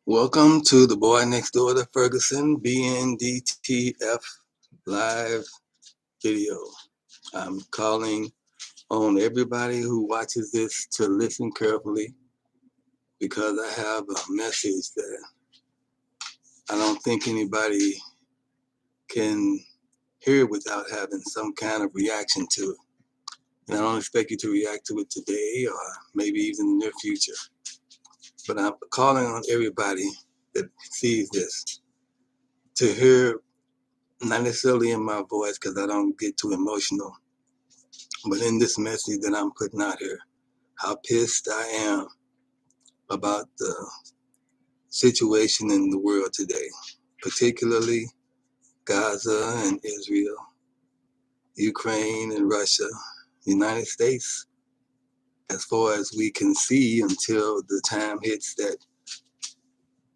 Welcome to the Boy Next Door to Ferguson BNDTF live video. I'm calling on everybody who watches this to listen carefully because I have a message that I don't think anybody can hear without having some kind of reaction to it. And I don't expect you to react to it today or maybe even in the near future. But I'm calling on everybody that sees this to hear, not necessarily in my voice because I don't get too emotional, but in this message that I'm putting out here, how pissed I am about the situation in the world today, particularly Gaza and Israel, Ukraine and Russia, United States, as far as we can see until the time hits that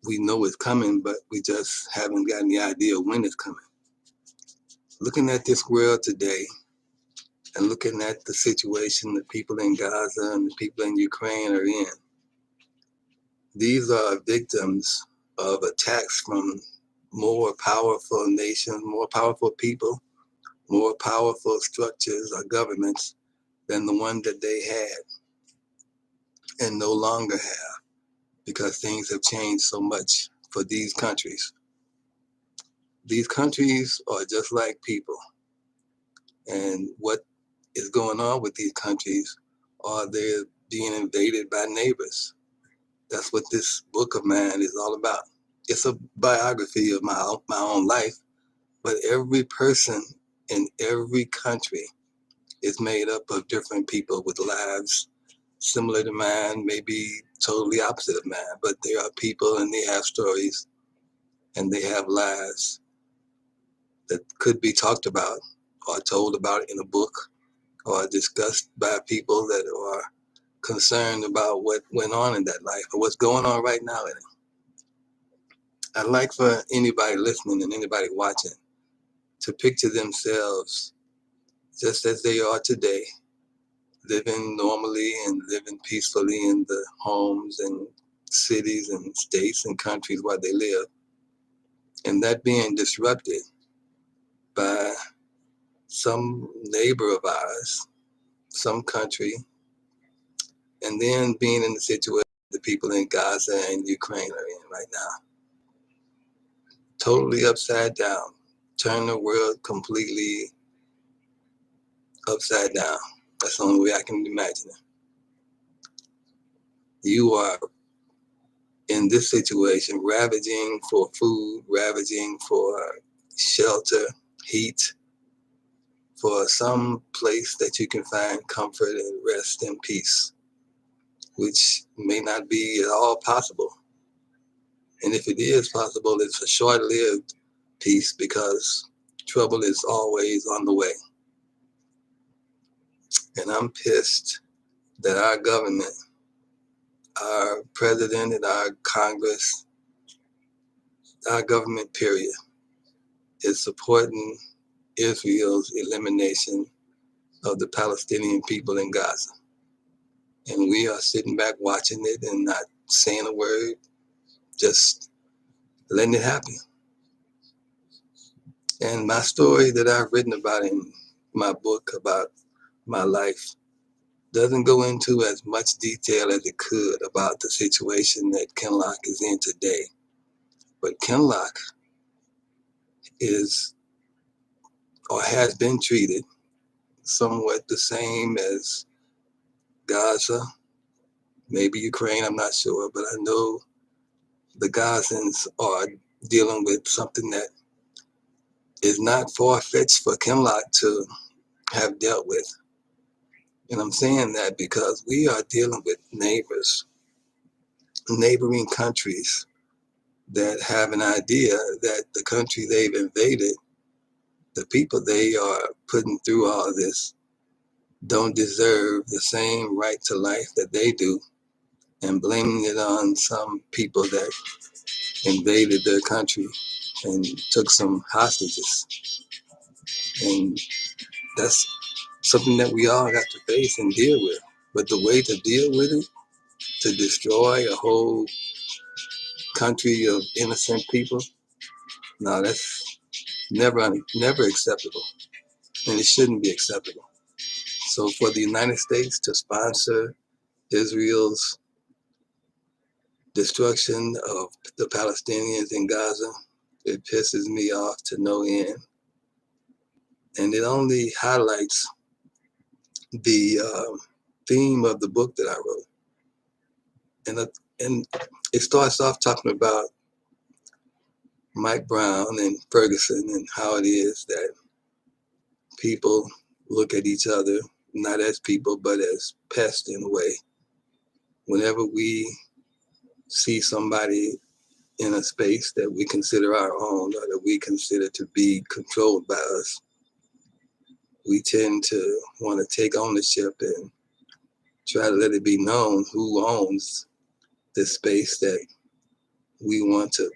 we know it's coming, but we just haven't gotten the idea when it's coming. Looking at this world today, and looking at the situation the people in Gaza and the people in Ukraine are in, these are victims of attacks from more powerful nations, more powerful people, more powerful structures or governments than the one that they had and no longer have, because things have changed so much for these countries. These countries are just like people. And what is going on with these countries are they're being invaded by neighbors. That's what this book of mine is all about. It's a biography of my own life, but every person in every country is made up of different people with lives similar to mine, maybe totally opposite of mine, but they are people and they have stories and they have lives that could be talked about or told about in a book or discussed by people that are concerned about what went on in that life or what's going on right now in it. I'd like for anybody listening and anybody watching to picture themselves just as they are today, living normally and living peacefully in the homes and cities and states and countries where they live, and that being disrupted by some neighbor of ours, some country, and then being in the situation the people in Gaza and Ukraine are in right now. Totally upside down. Turn the world completely upside down. That's the only way I can imagine it. You are in this situation, ravaging for food, ravaging for shelter, heat, for some place that you can find comfort and rest and peace, which may not be at all possible. And if it is possible, it's a short-lived peace because trouble is always on the way. And I'm pissed that our government, our president and our Congress, our government period, is supporting Israel's elimination of the Palestinian people in Gaza. And we are sitting back watching it and not saying a word, just letting it happen. And my story that I've written about in my book about my life doesn't go into as much detail as it could about the situation that Kenlock is in today. But Kenlock is or has been treated somewhat the same as Gaza, maybe Ukraine, I'm not sure, but I know the Gazans are dealing with something that is not far-fetched for Kenlock to have dealt with. And I'm saying that because we are dealing with neighbors, neighboring countries that have an idea that the country they've invaded, the people they are putting through all of this, don't deserve the same right to life that they do, and blaming it on some people that invaded their country and took some hostages. And that's something that we all got to face and deal with. But the way to deal with it, to destroy a whole country of innocent people. No, that's never acceptable, and it shouldn't be acceptable. So for the United States to sponsor Israel's destruction of the Palestinians in Gaza, it pisses me off to no end. And it only highlights the theme of the book that I wrote. And it starts off talking about Mike Brown and Ferguson and how it is that people look at each other not as people but as pests in a way. Whenever we see somebody in a space that we consider our own or that we consider to be controlled by us, we tend to want to take ownership and try to let it be known who owns this space that we want to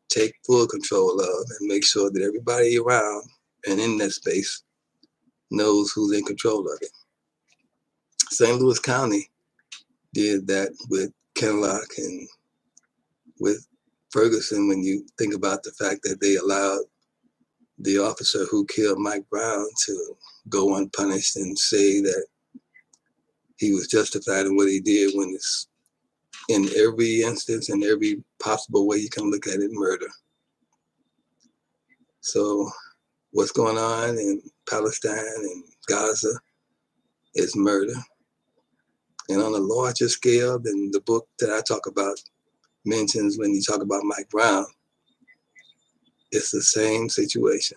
take full control of and make sure that everybody around and in that space knows who's in control of it. St. Louis County did that with Kenlock and with Ferguson when you think about the fact that they allowed the officer who killed Mike Brown to go unpunished and say that he was justified in what he did when it's in every instance, in every possible way you can look at it, murder. So what's going on in Palestine and Gaza is murder. And on a larger scale than the book that I talk about mentions when you talk about Mike Brown, it's the same situation.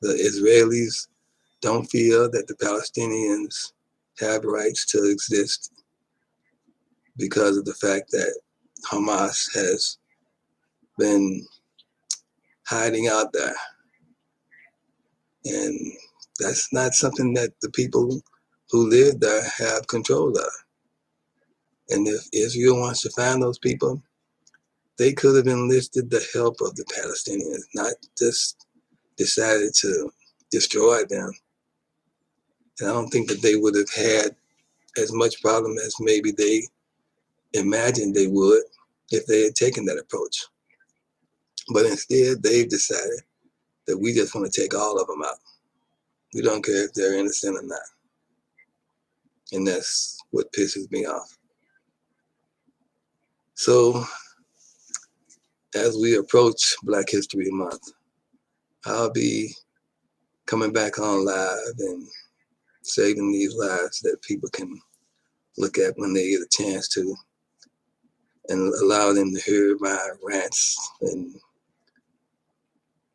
The Israelis don't feel that the Palestinians have rights to exist because of the fact that Hamas has been hiding out there. And that's not something that the people who live there have control of. And if Israel wants to find those people, they could have enlisted the help of the Palestinians, not just decided to destroy them. And I don't think that they would have had as much problem as maybe they imagined they would if they had taken that approach. But instead, they've decided that we just want to take all of them out. We don't care if they're innocent or not. And that's what pisses me off. So as we approach Black History Month, I'll be coming back on live and saving these lives that people can look at when they get a chance to, and allow them to hear my rants and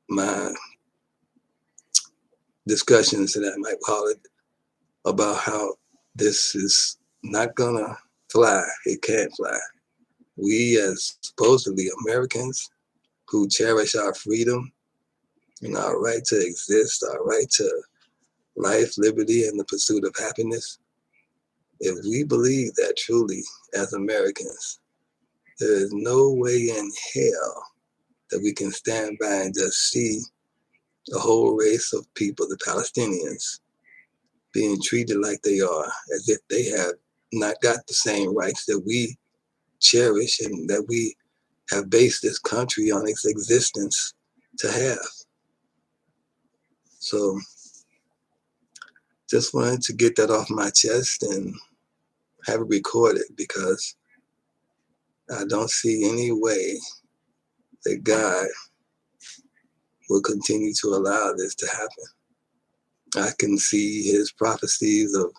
my discussions, that I might call it, about how this is not gonna fly. It can't fly. We as supposedly Americans who cherish our freedom and our right to exist, our right to life, liberty, and the pursuit of happiness, if we believe that truly as Americans, there is no way in hell that we can stand by and just see a whole race of people, the Palestinians, being treated like they are, as if they have not got the same rights that we cherish and that we have based this country on its existence to have. So just wanted to get that off my chest and have it recorded, because I don't see any way that God will continue to allow this to happen. I can see his prophecies of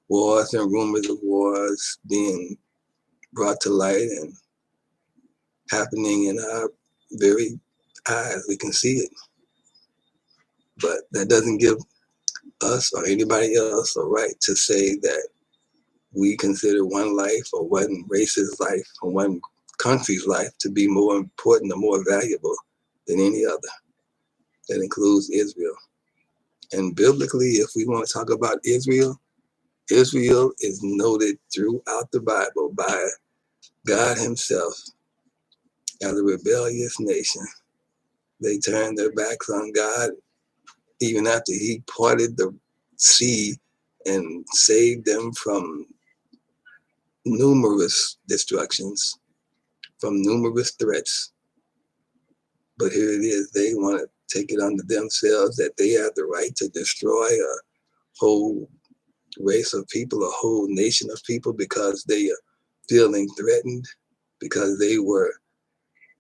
wars and rumors of wars being brought to light and happening in our very eyes. We can see it. But that doesn't give us or anybody else a right to say that we consider one life or one race's life or one country's life to be more important or more valuable than any other. That includes Israel. And biblically, if we want to talk about Israel, Israel is noted throughout the Bible by God himself as a rebellious nation. They turned their backs on God even after he parted the sea and saved them from numerous destructions. from numerous threats. But here it is, they want to take it unto themselves that they have the right to destroy a whole race of people, a whole nation of people, because they are feeling threatened, because they were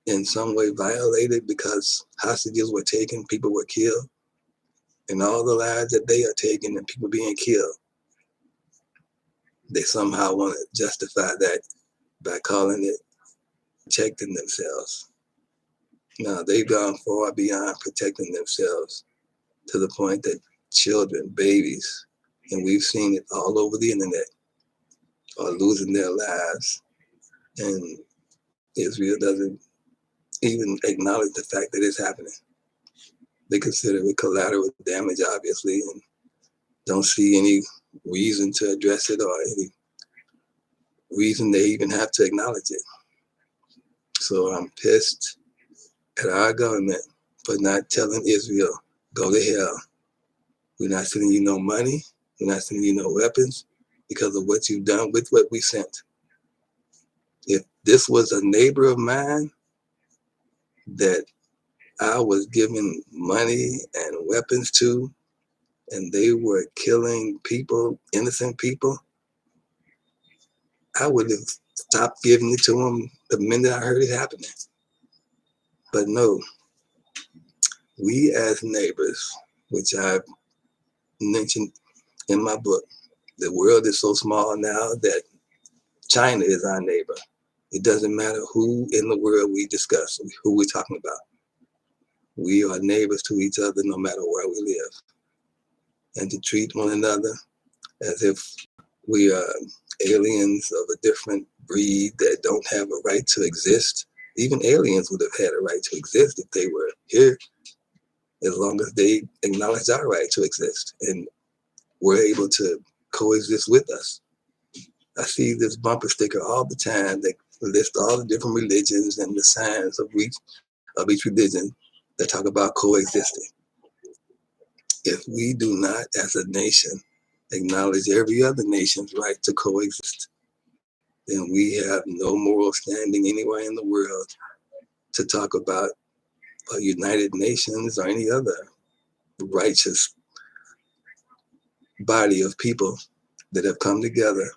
in some way violated, because hostages were taken, people were killed, and all the lives that they are taking and people being killed, they somehow want to justify that by calling it protecting themselves. Now, they've gone far beyond protecting themselves to the point that children, babies, and we've seen it all over the internet, are losing their lives. And Israel doesn't even acknowledge the fact that it's happening. They consider it collateral damage, obviously, and don't see any reason to address it or any reason they even have to acknowledge it. So I'm pissed at our government for not telling Israel, go to hell. We're not sending you no money. We're not sending you no weapons because of what you've done with what we sent. If this was a neighbor of mine that I was giving money and weapons to, and they were killing people, innocent people, I would have stopped giving it to them the minute I heard it happening. But no, we as neighbors, which I've mentioned in my book, the world is so small now that China is our neighbor. It doesn't matter who in the world we discuss, who we're talking about. We are neighbors to each other no matter where we live. And to treat one another as if we are aliens of a different breed that don't have a right to exist. Even aliens would have had a right to exist if they were here, as long as they acknowledge our right to exist and were able to coexist with us. I see this bumper sticker all the time that lists all the different religions and the signs of each religion that talk about coexisting. If we do not, as a nation, acknowledge every other nation's right to coexist, then we have no moral standing anywhere in the world to talk about a United Nations or any other righteous body of people that have come together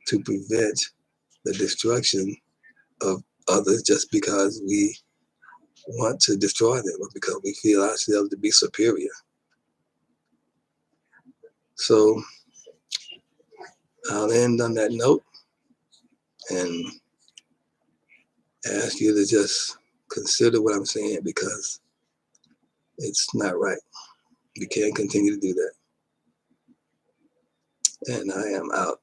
to prevent the destruction of others just because we want to destroy them or because we feel ourselves to be superior. So I'll end on that note and ask you to just consider what I'm saying, because it's not right. We can't continue to do that. And I am out.